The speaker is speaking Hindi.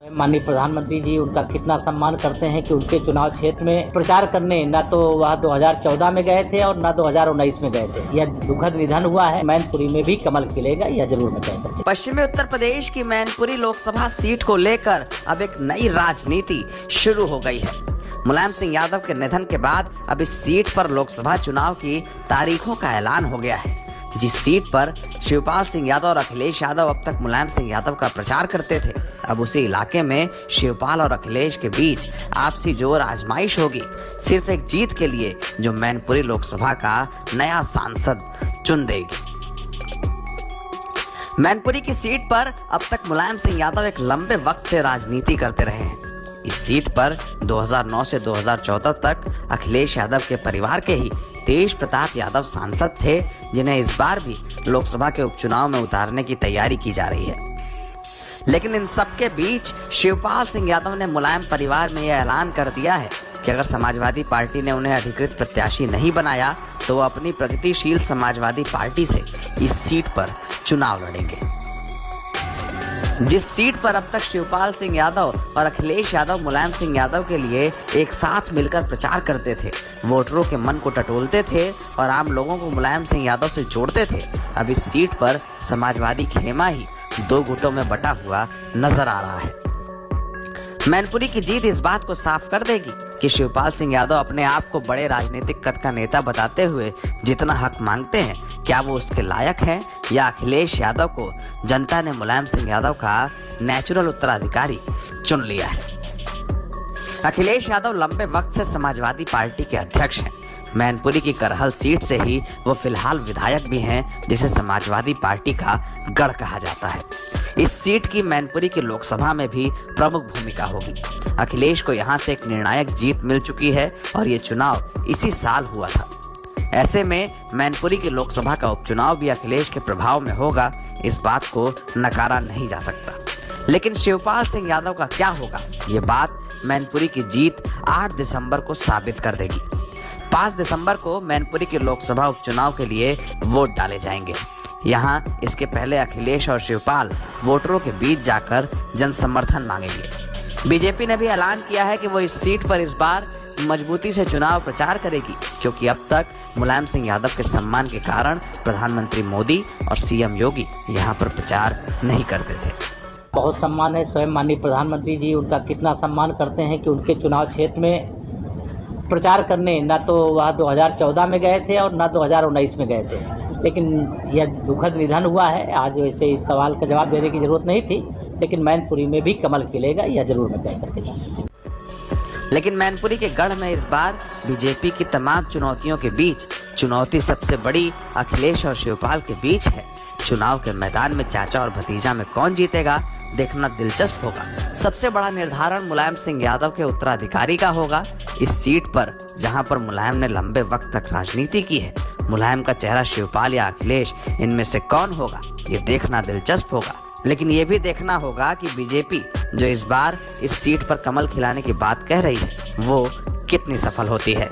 माननीय प्रधानमंत्री जी उनका कितना सम्मान करते हैं कि उनके चुनाव क्षेत्र में प्रचार करने ना तो वह 2014 में गए थे और ना 2019 में गए थे। यह दुखद निधन हुआ है। मैनपुरी में भी कमल खिलेगा, यह जरूर मैं कहता हूं। पश्चिमी उत्तर प्रदेश की मैनपुरी लोकसभा सीट को लेकर अब एक नई राजनीति शुरू हो गई है। मुलायम सिंह यादव के निधन के बाद अब इस सीट पर लोकसभा चुनाव की तारीखों का ऐलान हो गया है। जिस सीट पर शिवपाल सिंह यादव और अखिलेश यादव अब तक मुलायम सिंह यादव का प्रचार करते थे, अब उसी इलाके में शिवपाल और अखिलेश के बीच आपसी जोर आजमाइश होगी, सिर्फ एक जीत के लिए जो मैनपुरी लोकसभा का नया सांसद चुन देगी। मैनपुरी की सीट पर अब तक मुलायम सिंह यादव एक लंबे वक्त से राजनीति करते रहे हैं। इस सीट पर 2009 से 2014 तक अखिलेश यादव के परिवार के ही तेज प्रताप यादव सांसद थे, जिन्हें इस बार भी लोकसभा के उपचुनाव में उतारने की तैयारी की जा रही है। लेकिन इन सबके बीच शिवपाल सिंह यादव ने मुलायम परिवार में यह ऐलान कर दिया है कि अगर समाजवादी पार्टी ने उन्हें अधिकृत प्रत्याशी नहीं बनाया तो वो अपनी प्रगतिशील समाजवादी पार्टी से इस सीट पर चुनाव लड़ेंगे। जिस सीट पर अब तक शिवपाल सिंह यादव और अखिलेश यादव मुलायम सिंह यादव के लिए एक साथ मिलकर प्रचार करते थे, वोटरों के मन को टटोलते थे और आम लोगों को मुलायम सिंह यादव से जोड़ते थे, अब इस सीट पर समाजवादी खेमा ही दो गुटों में बटा हुआ नजर आ रहा है। मैनपुरी की जीत इस बात को साफ कर देगी कि शिवपाल सिंह यादव अपने आप को बड़े राजनीतिक कद का नेता बताते हुए जितना हक मांगते हैं, क्या वो उसके लायक हैं, या अखिलेश यादव को जनता ने मुलायम सिंह यादव का नेचुरल उत्तराधिकारी चुन लिया है। अखिलेश यादव लंबे वक्त से समाजवादी पार्टी के अध्यक्ष हैं। मैनपुरी की करहल सीट से ही वो फिलहाल विधायक भी हैं, जिसे समाजवादी पार्टी का गढ़ कहा जाता है। इस सीट की मैनपुरी की लोकसभा में भी प्रमुख भूमिका होगी। अखिलेश को यहां से एक निर्णायक जीत मिल चुकी है और ये चुनाव इसी साल हुआ था। ऐसे में मैनपुरी की लोकसभा का उपचुनाव भी अखिलेश के प्रभाव में होगा, इस बात को नकारा नहीं जा सकता। लेकिन शिवपाल सिंह यादव का क्या होगा, ये बात मैनपुरी की जीत 8 दिसंबर को साबित कर देगी। 5 दिसंबर को मैनपुरी के लोकसभा उपचुनाव के लिए वोट डाले जाएंगे। यहाँ इसके पहले अखिलेश और शिवपाल वोटरों के बीच जाकर जन समर्थन मांगेंगे। बीजेपी ने भी ऐलान किया है कि वो इस सीट पर इस बार मजबूती से चुनाव प्रचार करेगी, क्योंकि अब तक मुलायम सिंह यादव के सम्मान के कारण प्रधानमंत्री मोदी और सीएम योगी यहाँ पर प्रचार नहीं करते थे। बहुत सम्मान है। स्वयं माननीय प्रधानमंत्री जी उनका कितना सम्मान करते हैं कि उनके चुनाव क्षेत्र में प्रचार करने ना तो वह 2014 में गए थे और ना 2019 में गए थे। लेकिन यह दुखद निधन हुआ है। आज वैसे इस सवाल का जवाब देने की जरूरत नहीं थी, लेकिन मैनपुरी में भी कमल खिलेगा, यह जरूर मैं कह सकता। लेकिन मैनपुरी के गढ़ में इस बार बीजेपी की तमाम चुनौतियों के बीच चुनौती सबसे बड़ी अखिलेश और शिवपाल के बीच है। चुनाव के मैदान में चाचा और भतीजा में कौन जीतेगा, देखना दिलचस्प होगा। सबसे बड़ा निर्धारण मुलायम सिंह यादव के उत्तराधिकारी का होगा। इस सीट पर जहां पर मुलायम ने लंबे वक्त तक राजनीति की है, मुलायम का चेहरा शिवपाल या अखिलेश, इनमें से कौन होगा, ये देखना दिलचस्प होगा। लेकिन ये भी देखना होगा कि बीजेपी जो इस बार इस सीट पर कमल खिलाने की बात कह रही है, वो कितनी सफल होती है।